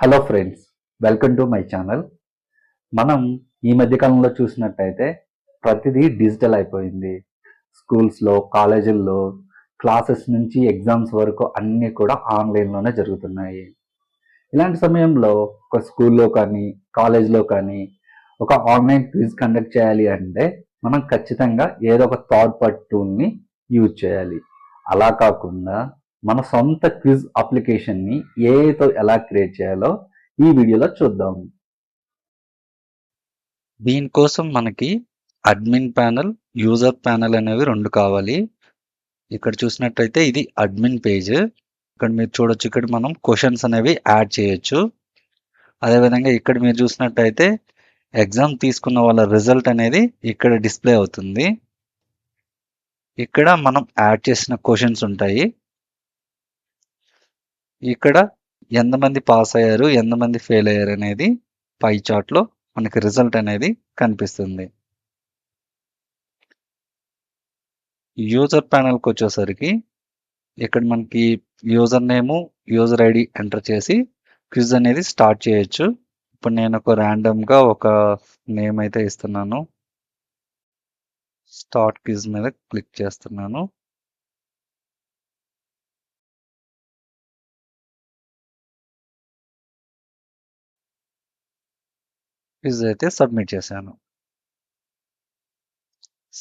Hello friends, welcome to my channel. మనం ఈ మధ్య కాలంలో చూసినట్టయితే ప్రతిదీ డిజిటల్ అయిపోయింది. స్కూల్స్లో, కాలేజీల్లో, క్లాసెస్ నుంచి ఎగ్జామ్స్ వరకు అన్నీ కూడా ఆన్లైన్లోనే జరుగుతున్నాయి. ఇలాంటి సమయంలో ఒక స్కూల్లో కానీ, కాలేజ్లో కానీ ఒక ఆన్లైన్ క్విజ్ కండక్ట్ చేయాలి అంటే మనం ఖచ్చితంగా ఏదో ఒక థర్డ్ పార్టీ టూల్ని యూజ్ చేయాలి. అలా కాకుండా మన సొంత క్విజ్ అప్లికేషన్ని ఏఐతో ఎలా క్రియేట్ చేయాలో ఈ వీడియోలో చూద్దాం. దీనికోసం మనకి అడ్మిన్ ప్యానెల్, యూజర్ ప్యానెల్ అనేవి 2 కావాలి. ఇక్కడ చూసినట్టయితే ఇది అడ్మిన్ పేజ్. ఇక్కడ మీరు చూడొచ్చు, ఇక్కడ మనం క్వశ్చన్స్ అనేవి యాడ్ చేయొచ్చు. అదేవిధంగా ఇక్కడ మీరు చూసినట్టయితే ఎగ్జామ్ తీసుకున్న వాళ్ళ రిజల్ట్ అనేది ఇక్కడ డిస్ప్లే అవుతుంది. ఇక్కడ మనం యాడ్ చేసిన క్వశ్చన్స్ ఉంటాయి. ఇక్కడ ఎంతమంది పాస్ అయ్యారు, ఎంతమంది ఫెయిల్ అయ్యారు అనేది పై చార్ట్లో మనకి రిజల్ట్ అనేది కనిపిస్తుంది. యూజర్ ప్యానెల్కి వచ్చేసరికి ఇక్కడ మనకి user name, user ID enter చేసి క్విజ్ అనేది స్టార్ట్ చేయొచ్చు. ఇప్పుడు నేను ఒక ర్యాండమ్గా ఒక నేమ్ అయితే ఇస్తున్నాను. స్టార్ట్ క్విజ్ మీద క్లిక్ చేస్తున్నాను. క్విజ్ అయితే సబ్మిట్ చేశాను.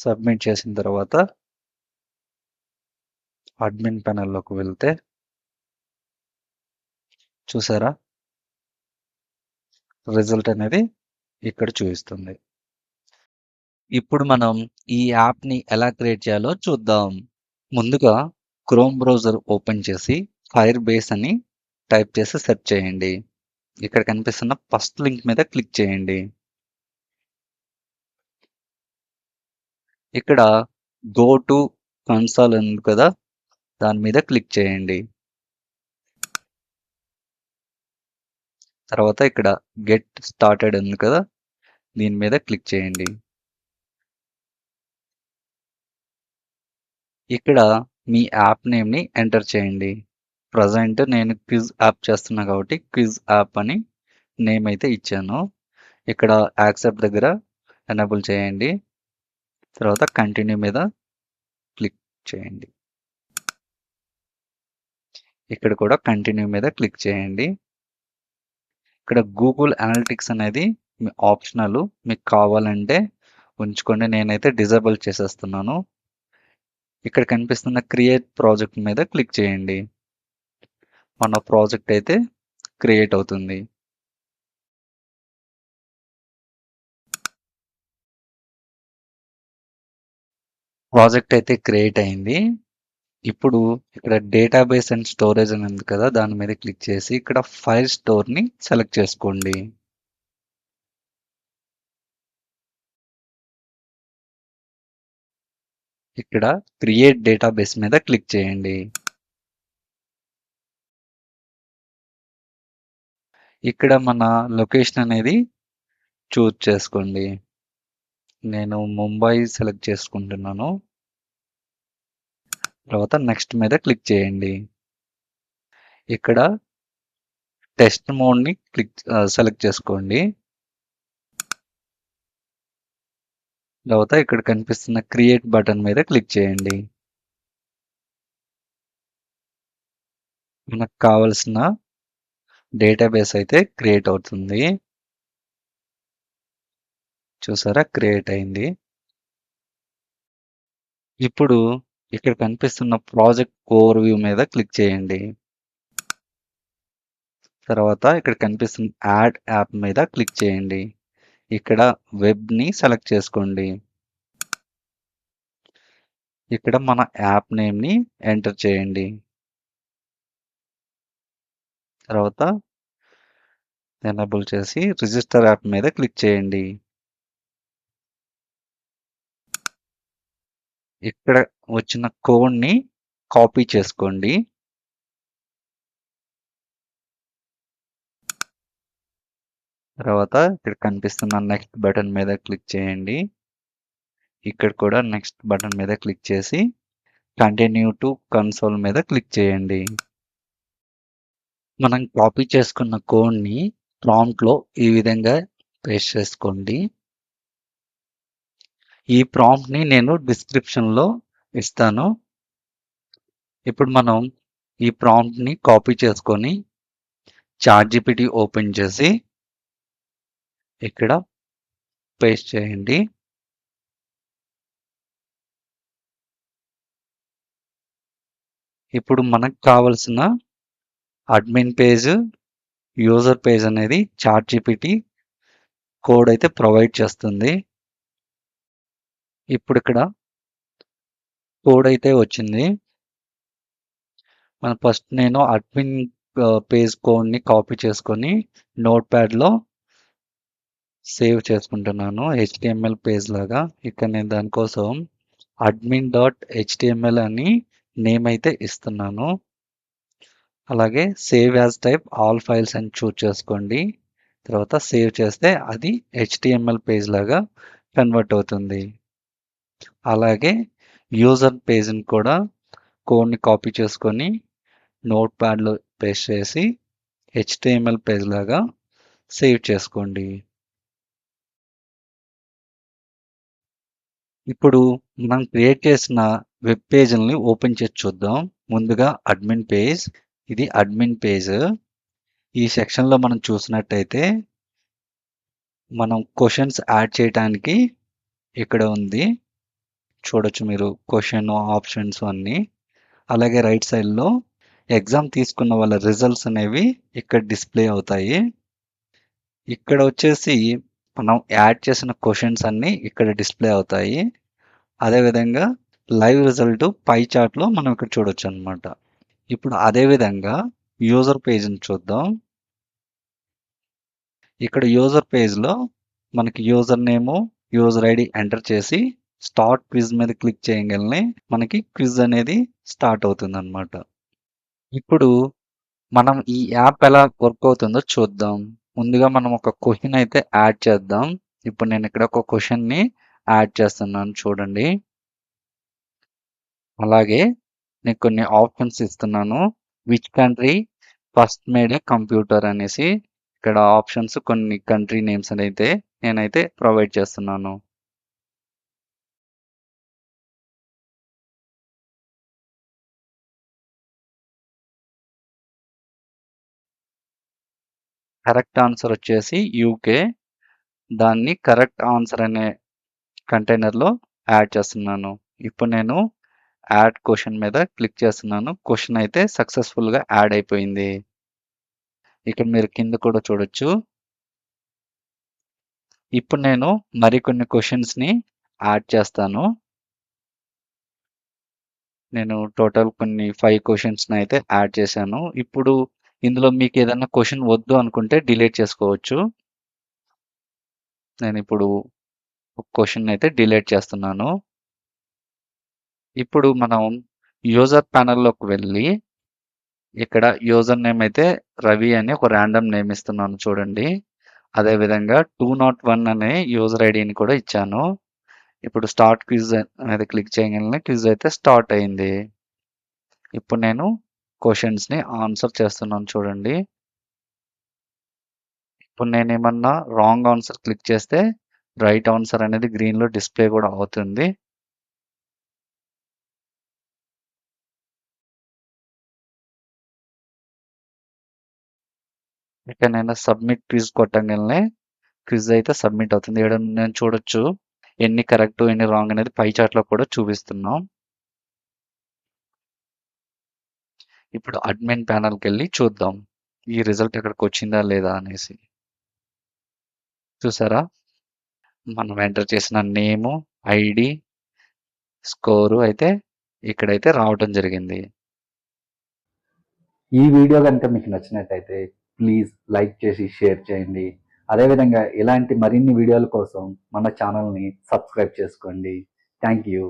సబ్మిట్ చేసిన తర్వాత అడ్మిన్ ప్యానెల్లోకి వెళ్తే చూసారా, రిజల్ట్ అనేది ఇక్కడ చూపిస్తుంది. ఇప్పుడు మనం ఈ యాప్ని ఎలా క్రియేట్ చేయాలో చూద్దాం. ముందుగా క్రోమ్ బ్రౌజర్ ఓపెన్ చేసి ఫైర్ బేస్ అని టైప్ చేసి సెర్చ్ చేయండి. ఇక్కడ కనిపిస్తున్న ఫస్ట్ లింక్ మీద క్లిక్ చేయండి. ఇక్కడ గో టు కన్సోల్ ఉంది కదా, దాని మీద క్లిక్ చేయండి. తర్వాత ఇక్కడ గెట్ స్టార్టెడ్ ఉంది కదా, దీని మీద క్లిక్ చేయండి. ఇక్కడ మీ యాప్ నేమ్ని ఎంటర్ చేయండి. ప్రజెంట్ నేను క్విజ్ యాప్ చేస్తున్నా కాబట్టి క్విజ్ యాప్ అని నేమ్ అయితే ఇచ్చాను. ఇక్కడ యాక్సెప్ట్ దగ్గర ఎనేబుల్ చేయండి. తర్వాత కంటిన్యూ మీద క్లిక్ చేయండి. ఇక్కడ కూడా కంటిన్యూ మీద క్లిక్ చేయండి. ఇక్కడ గూగుల్ అనలిటిక్స్ అనేది మీ ఆప్షనల్, మీకు కావాలంటే ఉంచుకోండి. నేనైతే డిజేబుల్ చేసేస్తున్నాను. ఇక్కడ కనిపిస్తున్న క్రియేట్ ప్రాజెక్ట్ మీద క్లిక్ చేయండి. మన ప్రాజెక్ట్ అయితే క్రియేట్ అవుతుంది. ప్రాజెక్ట్ అయితే క్రియేట్ అయింది. ఇప్పుడు ఇక్కడ డేటాబేస్ అండ్ స్టోరేజ్ అని ఉంది కదా, దాని మీద క్లిక్ చేసి ఇక్కడ ఫైల్ స్టోర్ని సెలెక్ట్ చేసుకోండి. ఇక్కడ క్రియేట్ డేటాబేస్ మీద క్లిక్ చేయండి. ఇక్కడ మన లొకేషన్ అనేది చూజ్ చేసుకోండి. నేను ముంబై సెలెక్ట్ చేసుకుంటున్నాను. తర్వాత నెక్స్ట్ మీద క్లిక్ చేయండి. ఇక్కడ టెస్ట్ మోడ్ని సెలెక్ట్ చేసుకోండి. తర్వాత ఇక్కడ కనిపిస్తున్న క్రియేట్ బటన్ మీద క్లిక్ చేయండి. మనకు కావలసిన డేటాబేస్ అయితే క్రియేట్ అవుతుంది. చూసారా, క్రియేట్ అయింది. ఇప్పుడు ఇక్కడ కనిపిస్తున్న ప్రాజెక్ట్ ఓవర్ వ్యూ మీద క్లిక్ చేయండి. తర్వాత ఇక్కడ కనిపిస్తున్న యాడ్ యాప్ మీద క్లిక్ చేయండి. ఇక్కడ వెబ్ని సెలెక్ట్ చేసుకోండి. ఇక్కడ మన యాప్ నేమ్ని ఎంటర్ చేయండి. తర్వాత ఎనేబుల్ చేసి రిజిస్టర్ యాప్ మీద క్లిక్ చేయండి. ఇక్కడ వచ్చిన కోడ్ని కాపీ చేసుకోండి. తర్వాత ఇక్కడ కనిపిస్తున్న నెక్స్ట్ బటన్ మీద క్లిక్ చేయండి. ఇక్కడ కూడా నెక్స్ట్ బటన్ మీద క్లిక్ చేసి కంటిన్యూ టు కన్సోల్ మీద క్లిక్ చేయండి. మనం కాపీ చేసుకున్న కోడ్‌ని ప్రాంప్ట్‌లో ఈ విధంగా పేస్ట్ చేసుకోండి. ఈ ప్రాంప్ట్‌ని నేను డిస్క్రిప్షన్‌లో ఇస్తాను. ఇప్పుడు మనం ఈ ప్రాంప్ట్‌ని కాపీ చేసుకొని చాట్‌జీపీటీ ఓపెన్ చేసి ఇక్కడ పేస్ట్ చేయండి. ఇప్పుడు మనకు కావాల్సిన అడ్మిన్ పేజ్, యూజర్ పేజ్ అనేది చాట్‌జీపీటీ కోడ్ అయితే ప్రొవైడ్ చేస్తుంది. ఇప్పుడు ఇక్కడ కోడ్ అయితే వచ్చింది. ఫస్ట్ నేను అడ్మిన్ పేజ్ కోడ్‌ని కాపీ చేసుకొని నోట్‌ప్యాడ్‌లో సేవ్ చేసుకుంటున్నాను. హెచ్‌టీఎంఎల్ పేజ్ లాగా. ఇక్కడ నేను దానికోసం admin.html అని నేమ్ అయితే ఇస్తున్నాను. అలాగే save as type all files అని చూజ్ చేసుకోండి. తర్వాత సేవ్ చేస్తే అది హెచ్‌టీఎంఎల్ పేజ్ లాగా కన్వర్ట్ అవుతుంది. అలాగే యూజర్ పేజ్‌ని కూడా కోడ్‌ని కాపీ చేసుకొని నోట్‌ప్యాడ్‌లో పేస్ట్ చేసి హెచ్‌టీఎంఎల్ పేజ్ లాగా సేవ్ చేసుకోండి. ఇప్పుడు మనం క్రియేట్ చేసిన వెబ్ పేజ్‌లని ఓపెన్ చేసి చూద్దాం. ముందుగా అడ్మిన్ పేజ్. ఇది అడ్మిన్ పేజ్. ఈ సెక్షన్‌లో మనం చూసినట్టయితే మనం క్వెషన్స్ యాడ్ చేయటానికి ఇక్కడ ఉంది. చూడొచ్చు మీరు క్వెషన్ ఆప్షన్స్ అన్నీ. అలాగే రైట్ సైడ్‌లో ఎగ్జామ్ తీసుకున్న వాళ్ళ రిజల్ట్స్ అనేవి ఇక్కడ డిస్‌ప్లే అవుతాయి. ఇక్కడ వచ్చేసి మనం యాడ్ చేసిన క్వెషన్స్ అన్నీ ఇక్కడ డిస్‌ప్లే అవుతాయి. అదేవిధంగా లైవ్ రిజల్ట్ పై చార్ట్‌లో మనం ఇక్కడ చూడొచ్చనమాట. ఇప్పుడు అదే విధంగా యూజర్ పేజ్‌ని చూద్దాం. ఇక్కడ యూజర్ పేజ్‌లో మనకి user name, user ID enter చేసి స్టార్ట్ క్విజ్ మీద క్లిక్ చేయగానే మనకి క్విజ్ అనేది స్టార్ట్ అవుతుందన్నమాట. ఇప్పుడు మనం ఈ యాప్ ఎలా వర్క్ అవుతుందో చూద్దాం. ముందుగా మనం ఒక క్వెషన్ అయితే యాడ్ చేద్దాం. ఇప్పుడు నేను ఇక్కడ ఒక క్వెషన్‌ని యాడ్ చేస్తున్నాను చూడండి. అలాగే నేను కొన్ని ఆప్షన్స్ ఇస్తున్నాను. Which country first made a computer అనేసి ఇక్కడ ఆప్షన్స్ కొన్ని కంట్రీ నేమ్స్ అయితే నేనైతే ప్రొవైడ్ చేస్తున్నాను. కరెక్ట్ ఆన్సర్ వచ్చేసి యూకే. దాన్ని కరెక్ట్ ఆన్సర్ అనే కంటైనర్‌లో యాడ్ చేస్తున్నాను. ఇప్పుడు నేను యాడ్ క్వెషన్ మీద క్లిక్ చేస్తున్నాను. క్వెషన్ అయితే సక్సెస్‌ఫుల్‌గా యాడ్ అయిపోయింది. ఇక్కడ మీరు కింద కూడా చూడొచ్చు. ఇప్పుడు నేను మరికొన్ని క్వెషన్స్‌ని యాడ్ చేస్తాను. నేను టోటల్ కొన్ని 5 క్వెషన్స్‌ని అయితే యాడ్ చేశాను. ఇప్పుడు ఇందులో మీకు ఏదన్నా క్వెషన్ వద్దు అనుకుంటే డిలీట్ చేసుకోవచ్చు. నేనిప్పుడు ఒక క్వెషన్ అయితే డిలీట్ చేస్తున్నాను. ఇప్పుడు మనం యూజర్ ప్యానెల్‌లోకి వెళ్ళి ఇక్కడ యూజర్ నేమ్ అయితే రవి అని ఒక రాండమ్ నేమ్ ఇస్తున్నాను చూడండి. అదేవిధంగా 201 అనే యూజర్ ఐడిని కూడా ఇచ్చాను. ఇప్పుడు స్టార్ట్ క్విజ్ మీద క్లిక్ చేయగానే క్విజ్ అయితే స్టార్ట్ అయింది. ఇప్పుడు నేను క్వెషన్స్‌ని ఆన్సర్ చేస్తున్నాను చూడండి. ఇప్పుడు నేనేమన్నా రాంగ్ ఆన్సర్ క్లిక్ చేస్తే రైట్ ఆన్సర్ అనేది గ్రీన్‌లో డిస్‌ప్లే కూడా అవుతుంది. ఇక నేను సబ్మిట్ క్విజ్ కొట్టంగానే క్విజ్ అయితే సబ్మిట్ అవుతుంది. ఇక్కడ నేను చూడొచ్చు ఎన్ని కరెక్ట్, ఎన్ని రాంగ్ అనేది పై చార్ట్‌లో కూడా చూపిస్తున్నాం. ఇప్పుడు అడ్మిన్ ప్యానెల్‌కెళ్ళి చూద్దాం. ఈ రిజల్ట్ ఇక్కడికొచ్చిందా లేదా అనేసి. చూసారా? మనం ఎంటర్ చేసిన నేము, ఐడీ, స్కోరు అయితే ఇక్కడైతే రావటం జరిగింది. ఈ వీడియో కనుక మీకు నచ్చినట్టయితే ప్లీజ్ లైక్ చేసి షేర్ చేయండి. అదేవిధంగా ఇలాంటి మరిన్ని వీడియోల కోసం మన ఛానల్ని సబ్స్క్రైబ్ చేసుకోండి. Thank you.